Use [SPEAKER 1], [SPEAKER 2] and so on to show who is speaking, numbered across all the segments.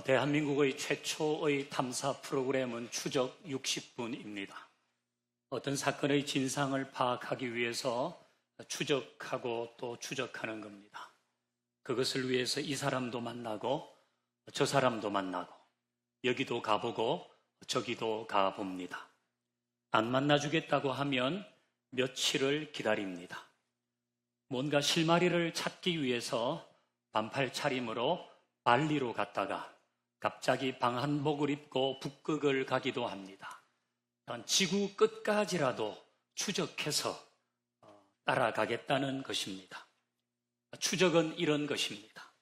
[SPEAKER 1] 대한민국의 최초의 탐사 프로그램은 추적 60분입니다. 어떤 사건의 진상을 파악하기 위해서 추적하고 또 추적하는 겁니다. 그것을 위해서 이 사람도 만나고 저 사람도 만나고 여기도 가보고 저기도 가봅니다. 안 만나주겠다고 하면 며칠을 기다립니다. 뭔가 실마리를 찾기 위해서 반팔 차림으로 발리로 갔다가 갑자기 방한복을 입고 북극을 가기도 합니다. 지구 끝까지라도 추적해서 따라가겠다는 것입니다. 추적은 이런 것입니다.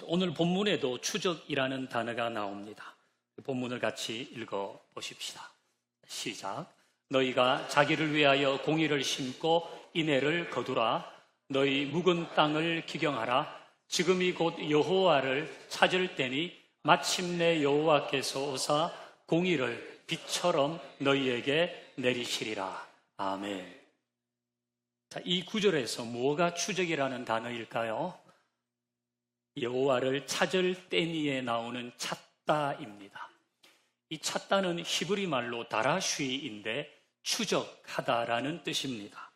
[SPEAKER 1] 오늘 본문에도 추적이라는 단어가 나옵니다. 본문을 같이 읽어 보십시다. 시작. 너희가 자기를 위하여 공의를 심고 인애를 거두라. 너희 묵은 땅을 기경하라. 지금이 곧 여호와를 찾을 때니 마침내 여호와께서 오사 공의를 빛처럼 너희에게 내리시리라. 아멘. 자, 이 구절에서 뭐가 추적이라는 단어일까요? 여호와를 찾을 때니에 나오는 찾다입니다. 이 찾다는 히브리 말로 다라쉬인데 추적하다라는 뜻입니다.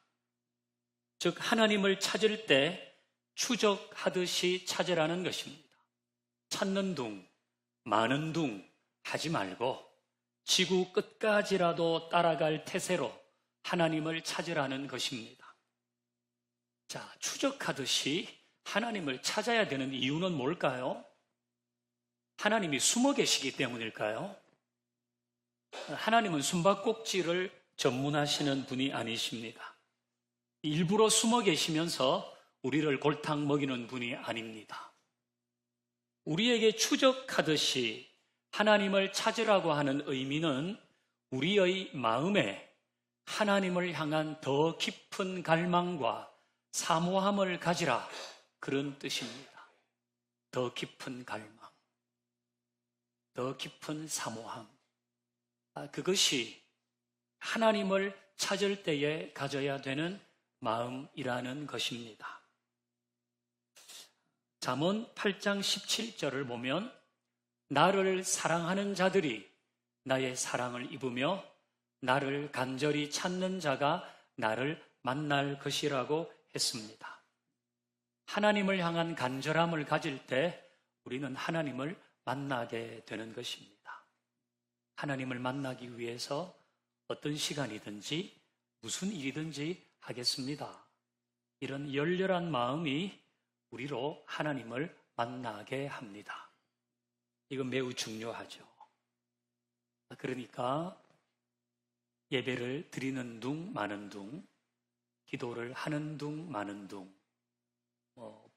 [SPEAKER 1] 즉 하나님을 찾을 때 추적하듯이 찾으라는 것입니다. 찾는 둥, 많은 둥 하지 말고 지구 끝까지라도 따라갈 태세로 하나님을 찾으라는 것입니다. 자, 추적하듯이 하나님을 찾아야 되는 이유는 뭘까요? 하나님이 숨어 계시기 때문일까요? 하나님은 숨바꼭질을 전문하시는 분이 아니십니다. 일부러 숨어 계시면서 우리를 골탕 먹이는 분이 아닙니다. 우리에게 추적하듯이 하나님을 찾으라고 하는 의미는 우리의 마음에 하나님을 향한 더 깊은 갈망과 사모함을 가지라, 그런 뜻입니다. 더 깊은 갈망, 더 깊은 사모함. 그것이 하나님을 찾을 때에 가져야 되는 마음이라는 것입니다. 잠언 8장 17절을 보면 나를 사랑하는 자들이 나의 사랑을 입으며 나를 간절히 찾는 자가 나를 만날 것이라고 했습니다. 하나님을 향한 간절함을 가질 때 우리는 하나님을 만나게 되는 것입니다. 하나님을 만나기 위해서 어떤 시간이든지 무슨 일이든지 하겠습니다. 이런 열렬한 마음이 우리로 하나님을 만나게 합니다. 이건 매우 중요하죠. 그러니까 예배를 드리는 둥 마는 둥, 기도를 하는 둥 마는 둥,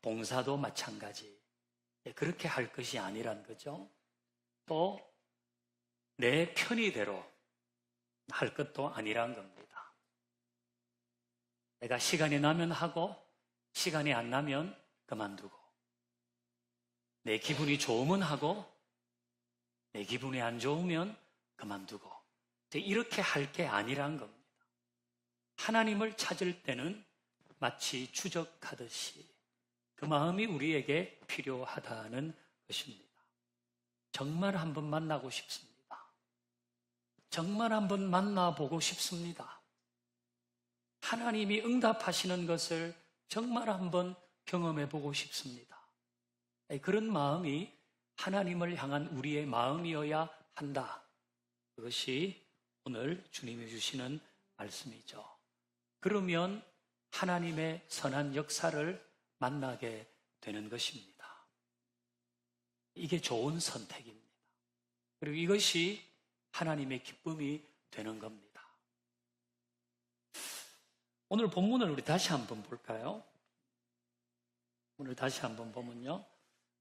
[SPEAKER 1] 봉사도 마찬가지. 그렇게 할 것이 아니란 거죠. 또 내 편의대로 할 것도 아니란 겁니다. 내가 시간이 나면 하고 시간이 안 나면 그만두고, 내 기분이 좋으면 하고 내 기분이 안 좋으면 그만두고, 이렇게 할 게 아니란 겁니다. 하나님을 찾을 때는 마치 추적하듯이 그 마음이 우리에게 필요하다는 것입니다. 정말 한번 만나고 싶습니다. 정말 한번 만나보고 싶습니다. 하나님이 응답하시는 것을 정말 한번 경험해보고 싶습니다. 그런 마음이 하나님을 향한 우리의 마음이어야 한다. 그것이 오늘 주님이 주시는 말씀이죠. 그러면 하나님의 선한 역사를 만나게 되는 것입니다. 이게 좋은 선택입니다. 그리고 이것이 하나님의 기쁨이 되는 겁니다. 오늘 본문을 우리 다시 한번 볼까요? 오늘 다시 한번 보면요.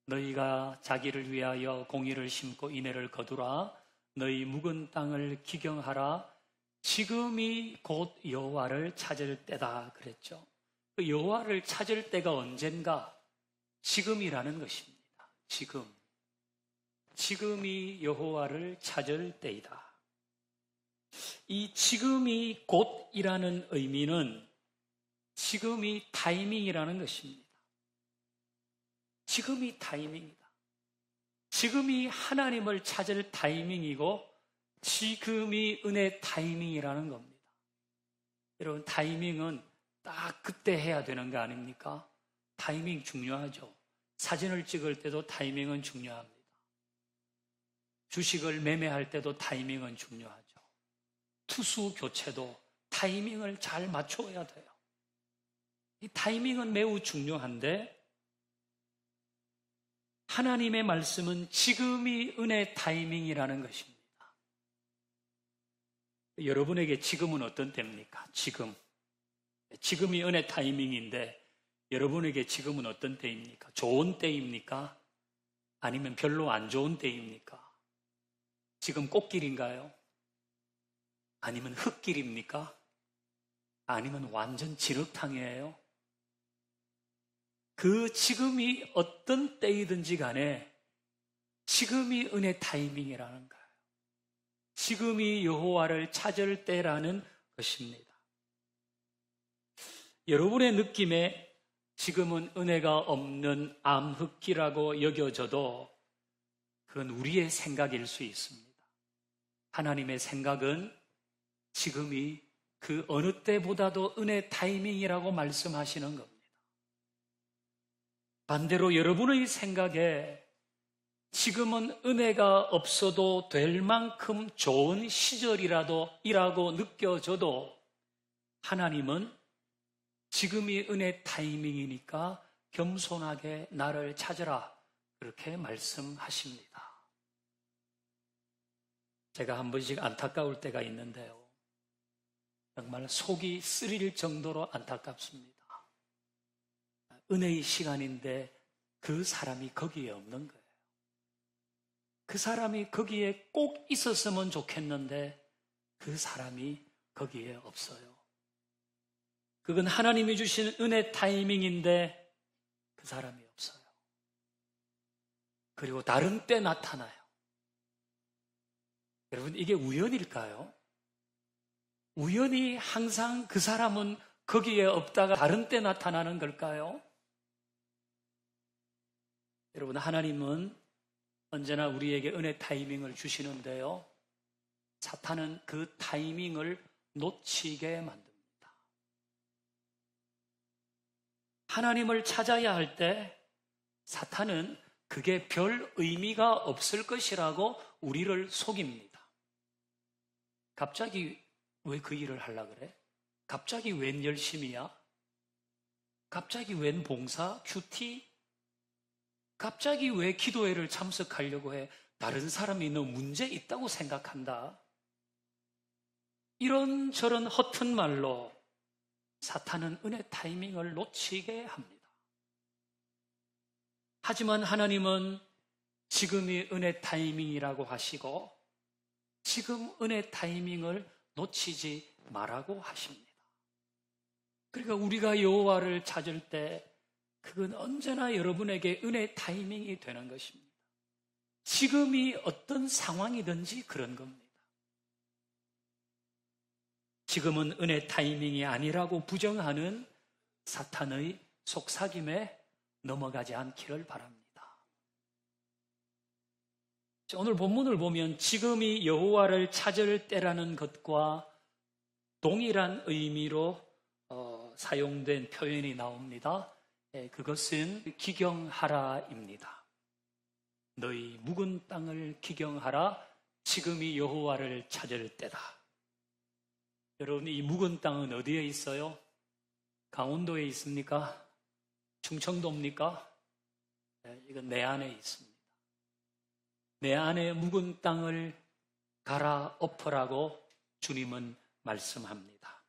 [SPEAKER 1] 너희가 자기를 위하여 공의를 심고 인애를 거두라. 너희 묵은 땅을 기경하라. 지금이 곧 여호와를 찾을 때다 그랬죠. 그 여호와를 찾을 때가 언젠가? 지금이라는 것입니다. 지금이 여호와를 찾을 때이다. 이 지금이 곧이라는 의미는 지금이 타이밍이라는 것입니다. 지금이 타이밍이다. 지금이 하나님을 찾을 타이밍이고 지금이 은혜 타이밍이라는 겁니다. 여러분, 타이밍은 딱 그때 해야 되는 거 아닙니까? 타이밍 중요하죠. 사진을 찍을 때도 타이밍은 중요합니다. 주식을 매매할 때도 타이밍은 중요하죠. 투수 교체도 타이밍을 잘 맞춰야 돼요. 이 타이밍은 매우 중요한데 하나님의 말씀은 지금이 은혜 타이밍이라는 것입니다. 여러분에게 지금은 어떤 때입니까? 지금이 은혜 타이밍인데 여러분에게 지금은 어떤 때입니까? 좋은 때입니까? 아니면 별로 안 좋은 때입니까? 지금 꽃길인가요? 아니면 흙길입니까? 아니면 완전 진흙탕이에요? 그 지금이 어떤 때이든지 간에 지금이 은혜 타이밍이라는 거예요. 지금이 여호와를 찾을 때라는 것입니다. 여러분의 느낌에 지금은 은혜가 없는 암흑기라고 여겨져도 그건 우리의 생각일 수 있습니다. 하나님의 생각은 지금이 그 어느 때보다도 은혜 타이밍이라고 말씀하시는 겁니다. 반대로 여러분의 생각에 지금은 은혜가 없어도 될 만큼 좋은 시절이라고 느껴져도 하나님은 지금이 은혜 타이밍이니까 겸손하게 나를 찾으라 그렇게 말씀하십니다. 제가 한 번씩 안타까울 때가 있는데요. 정말 속이 쓰릴 정도로 안타깝습니다. 은혜의 시간인데 그 사람이 거기에 없는 거예요. 그 사람이 거기에 꼭 있었으면 좋겠는데 그 사람이 거기에 없어요. 그건 하나님이 주신 은혜 타이밍인데 그 사람이 없어요. 그리고 다른 때 나타나요. 여러분, 이게 우연일까요? 우연히 항상 그 사람은 거기에 없다가 다른 때 나타나는 걸까요? 여러분, 하나님은 언제나 우리에게 은혜 타이밍을 주시는데요. 사탄은 그 타이밍을 놓치게 만듭니다. 하나님을 찾아야 할 때 사탄은 그게 별 의미가 없을 것이라고 우리를 속입니다. 갑자기 왜 그 일을 하려고 그래? 갑자기 웬 열심이야? 갑자기 웬 봉사, 큐티? 갑자기 왜 기도회를 참석하려고 해? 다른 사람이 너 문제 있다고 생각한다. 이런저런 허튼 말로 사탄은 은혜 타이밍을 놓치게 합니다. 하지만 하나님은 지금이 은혜 타이밍이라고 하시고 지금 은혜 타이밍을 놓치지 말라고 하십니다. 그러니까 우리가 여호와를 찾을 때 그건 언제나 여러분에게 은혜 타이밍이 되는 것입니다. 지금이 어떤 상황이든지 그런 겁니다. 지금은 은혜 타이밍이 아니라고 부정하는 사탄의 속삭임에 넘어가지 않기를 바랍니다. 오늘 본문을 보면 지금이 여호와를 찾을 때라는 것과 동일한 의미로 사용된 표현이 나옵니다. 그것은 기경하라입니다. 너희 묵은 땅을 기경하라. 지금이 여호와를 찾을 때다. 여러분, 이 묵은 땅은 어디에 있어요? 강원도에 있습니까? 충청도입니까? 이건 내 안에 있습니다. 내 안에 묵은 땅을 갈아엎으라고 주님은 말씀합니다.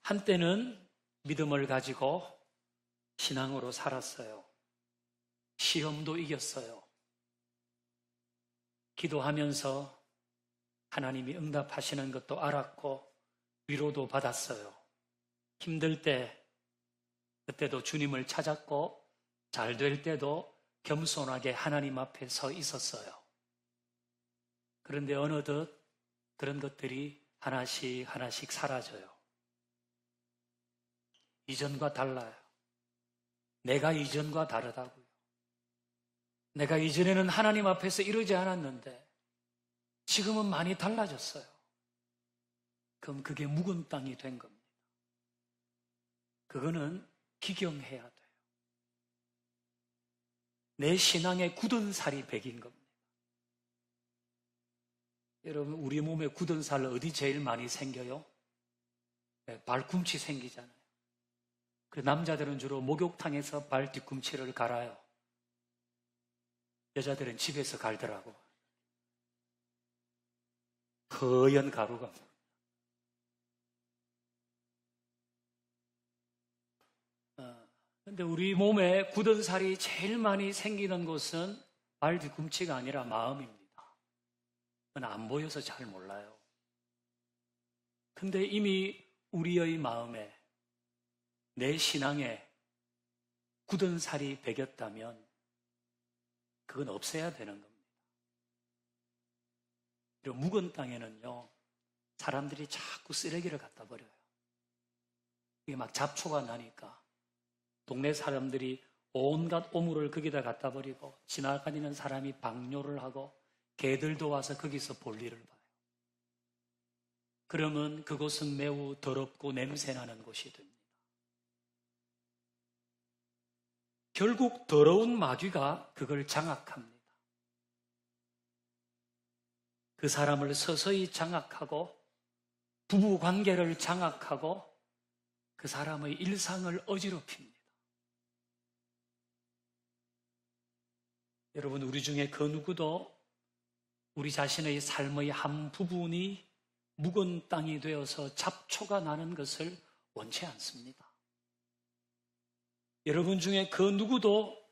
[SPEAKER 1] 한때는 믿음을 가지고 신앙으로 살았어요. 시험도 이겼어요. 기도하면서 하나님이 응답하시는 것도 알았고 위로도 받았어요. 힘들 때 그때도 주님을 찾았고 잘 될 때도 겸손하게 하나님 앞에 서 있었어요. 그런데 어느덧 그런 것들이 하나씩 하나씩 사라져요. 이전과 달라요. 내가 이전과 다르다고요. 내가 이전에는 하나님 앞에서 이러지 않았는데 지금은 많이 달라졌어요. 그럼 그게 묵은 땅이 된 겁니다. 그거는 기경해야 돼요. 내 신앙에 굳은 살이 배긴 겁니다. 여러분, 우리 몸에 굳은 살 어디 제일 많이 생겨요? 네, 발꿈치 생기잖아요. 그 남자들은 주로 목욕탕에서 발 뒤꿈치를 갈아요. 여자들은 집에서 갈더라고. 허연 가루가. 근데 우리 몸에 굳은 살이 제일 많이 생기는 곳은 발 뒤꿈치가 아니라 마음입니다. 그건 안 보여서 잘 몰라요. 근데 이미 우리의 마음에, 내 신앙에 굳은 살이 배겼다면 그건 없애야 되는 겁니다. 그리고 묵은 땅에는요, 사람들이 자꾸 쓰레기를 갖다 버려요. 이게 막 잡초가 나니까 동네 사람들이 온갖 오물을 거기다 갖다 버리고 지나다니는 사람이 방뇨를 하고 개들도 와서 거기서 볼일을 봐요. 그러면 그곳은 매우 더럽고 냄새나는 곳이 됩니다. 결국 더러운 마귀가 그걸 장악합니다. 그 사람을 서서히 장악하고 부부 관계를 장악하고 그 사람의 일상을 어지럽힙니다. 여러분, 우리 중에 그 누구도 우리 자신의 삶의 한 부분이 묵은 땅이 되어서 잡초가 나는 것을 원치 않습니다. 여러분 중에 그 누구도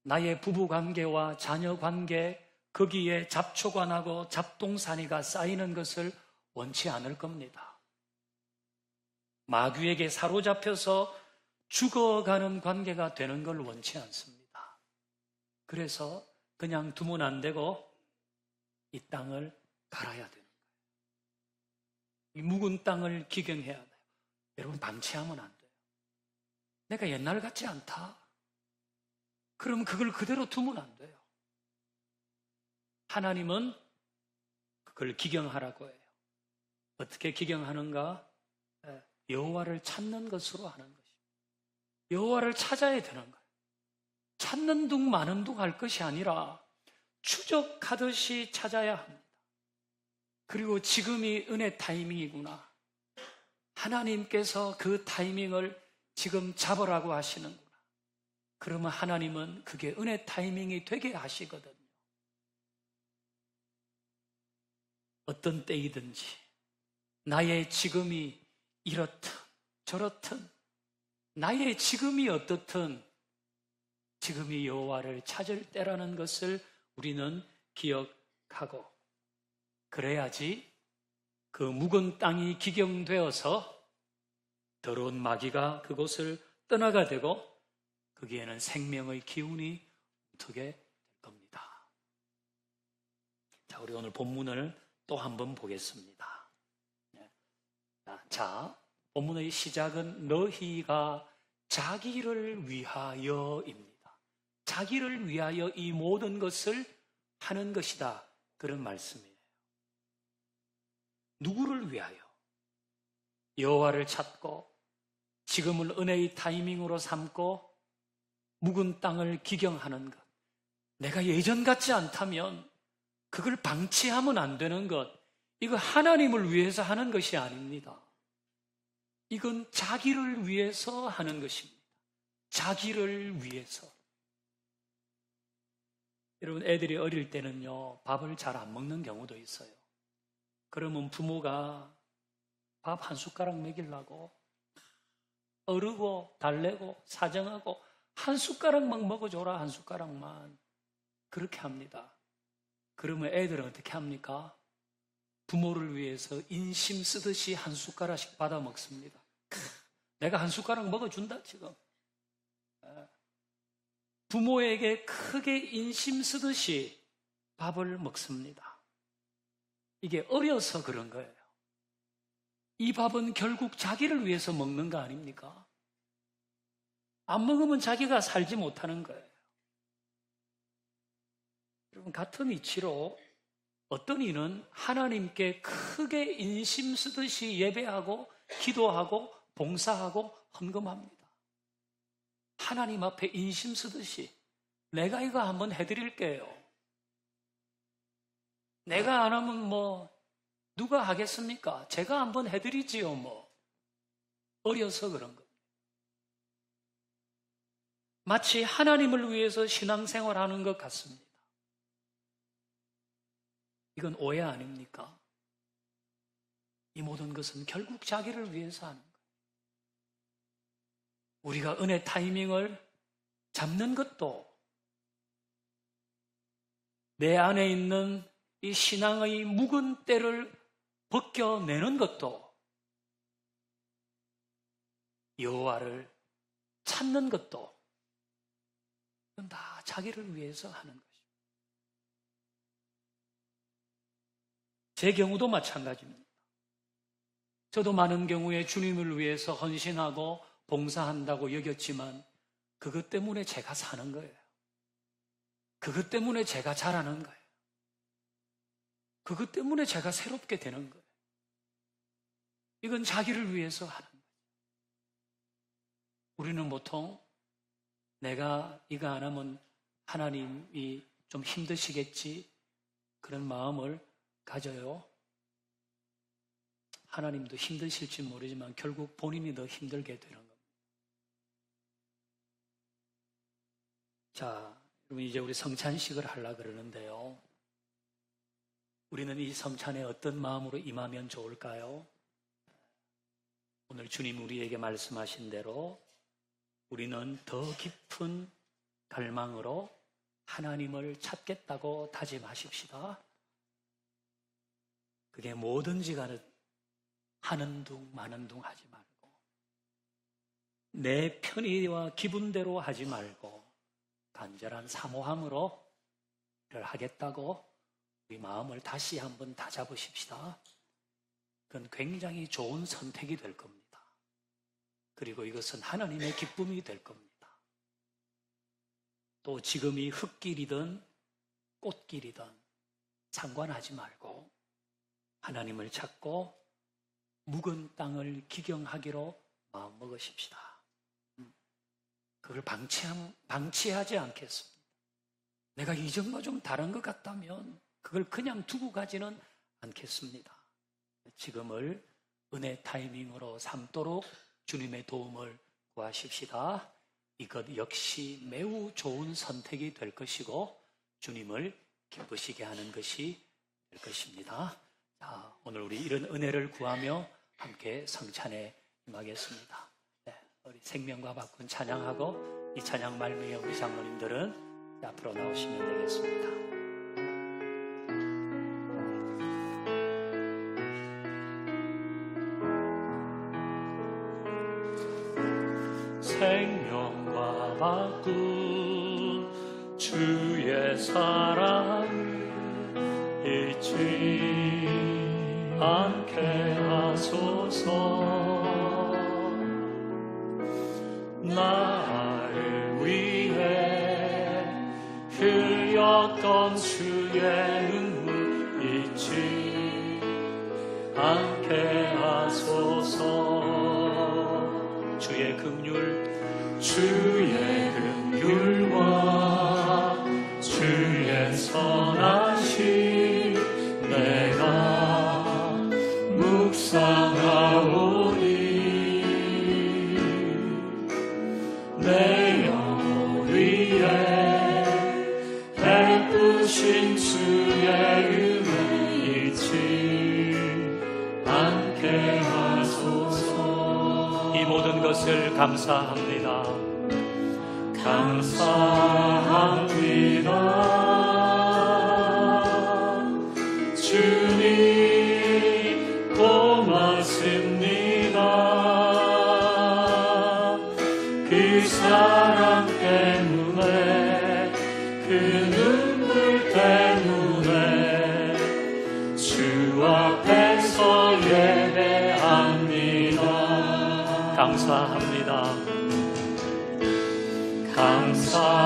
[SPEAKER 1] 나의 부부관계와 자녀관계, 거기에 잡초가 나고 잡동사니가 쌓이는 것을 원치 않을 겁니다. 마귀에게 사로잡혀서 죽어가는 관계가 되는 걸 원치 않습니다. 그래서 그냥 두면 안 되고 이 땅을 갈아야 되는 거예요. 이 묵은 땅을 기경해야 돼요. 여러분, 방치하면 안 돼요. 내가 옛날 같지 않다. 그럼 그걸 그대로 두면 안 돼요. 하나님은 그걸 기경하라고 해요. 어떻게 기경하는가? 여호와를 찾는 것으로 하는 것입니다. 여호와를 찾아야 되는 거예요. 찾는 둥 마는 둥 할 것이 아니라 추적하듯이 찾아야 합니다. 그리고 지금이 은혜 타이밍이구나. 하나님께서 그 타이밍을 지금 잡으라고 하시는구나. 그러면 하나님은 그게 은혜 타이밍이 되게 하시거든요. 어떤 때이든지 나의 지금이 이렇든 저렇든 나의 지금이 어떻든 지금이 여호와를 찾을 때라는 것을 우리는 기억하고 그래야지 그 묵은 땅이 기경되어서 더러운 마귀가 그곳을 떠나가 되고 거기에는 생명의 기운이 움트게 될 겁니다. 자, 우리 오늘 본문을 또 한번 보겠습니다. 자, 본문의 시작은 너희가 자기를 위하여입니다. 자기를 위하여 이 모든 것을 하는 것이다. 그런 말씀이에요. 누구를 위하여? 여호와를 찾고 지금을 은혜의 타이밍으로 삼고 묵은 땅을 기경하는 것. 내가 예전 같지 않다면 그걸 방치하면 안 되는 것. 이거 하나님을 위해서 하는 것이 아닙니다. 이건 자기를 위해서 하는 것입니다. 자기를 위해서. 여러분, 애들이 어릴 때는요, 밥을 잘 안 먹는 경우도 있어요. 그러면 부모가 밥 한 숟가락 먹이려고 어르고 달래고 사정하고 한 숟가락만 먹어줘라, 한 숟가락만. 그렇게 합니다. 그러면 애들은 어떻게 합니까? 부모를 위해서 인심 쓰듯이 한 숟가락씩 받아 먹습니다. 내가 한 숟가락 먹어준다, 지금. 부모에게 크게 인심 쓰듯이 밥을 먹습니다. 이게 어려서 그런 거예요. 이 밥은 결국 자기를 위해서 먹는 거 아닙니까? 안 먹으면 자기가 살지 못하는 거예요. 여러분, 같은 이치로 어떤 이는 하나님께 크게 인심 쓰듯이 예배하고 기도하고 봉사하고 헌금합니다. 하나님 앞에 인심 쓰듯이 내가 이거 한번 해드릴게요. 내가 안 하면 뭐 누가 하겠습니까? 제가 한번 해드리지요. 뭐 어려서 그런 겁니다. 마치 하나님을 위해서 신앙생활하는 것 같습니다. 이건 오해 아닙니까? 이 모든 것은 결국 자기를 위해서 하는 거예요. 우리가 은혜 타이밍을 잡는 것도, 내 안에 있는 이 신앙의 묵은 때를 벗겨내는 것도, 여호와를 찾는 것도, 이건 다 자기를 위해서 하는 것입니다. 제 경우도 마찬가지입니다. 저도 많은 경우에 주님을 위해서 헌신하고 봉사한다고 여겼지만 그것 때문에 제가 사는 거예요. 그것 때문에 제가 자라는 거예요. 그것 때문에 제가 새롭게 되는 거예요. 이건 자기를 위해서 하는 거예요. 우리는 보통 내가 이거 안 하면 하나님이 좀 힘드시겠지, 그런 마음을 가져요. 하나님도 힘드실지 모르지만 결국 본인이 더 힘들게 되는 겁니다. 자, 여러분, 이제 우리 성찬식을 하려고 그러는데요. 우리는 이 성찬에 어떤 마음으로 임하면 좋을까요? 오늘 주님 우리에게 말씀하신 대로 우리는 더 깊은 갈망으로 하나님을 찾겠다고 다짐하십시다. 그게 뭐든지 간에 하는 둥 마는 둥 하지 말고, 내 편의와 기분대로 하지 말고 간절한 사모함으로 일을 하겠다고 우리 마음을 다시 한번 다잡으십시다. 그건 굉장히 좋은 선택이 될 겁니다. 그리고 이것은 하나님의 기쁨이 될 겁니다. 또 지금이 흙길이든 꽃길이든 상관하지 말고 하나님을 찾고 묵은 땅을 기경하기로 마음먹으십시다. 그걸 방치하지 않겠습니다. 내가 이전과 좀 다른 것 같다면 그걸 그냥 두고 가지는 않겠습니다. 지금을 은혜 타이밍으로 삼도록 주님의 도움을 구하십시다. 이것 역시 매우 좋은 선택이 될 것이고 주님을 기쁘시게 하는 것이 될 것입니다. 자, 오늘 우리 이런 은혜를 구하며 함께 성찬에 임하겠습니다. 네, 우리 생명과 바꾼 찬양하고 이 찬양 말미에 우리 장로님들은 앞으로 나오시면 되겠습니다. 생명과 바꾼 주의 사랑을 잊지 않게 하소서. 나를 위해 흘렸던 주의 눈물 잊지 않게 하소서. 주의 긍휼과 주의 선하심 내가 묵상하오니 내 영혼 위에 베푸신 주의 은혜 잊지 않게 하소서. 이 모든 것을 감사합니다. 감사합니다. 주님 고맙습니다. 그 사랑 때문에 그 눈물 때문에 주 앞에서 예배합니다. 감사합니다. 감사합니다.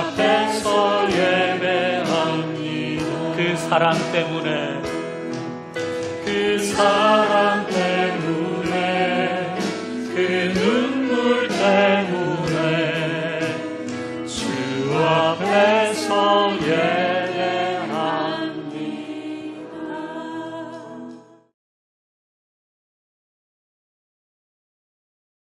[SPEAKER 1] 앞에서 예배합니다. 그 사랑 때문에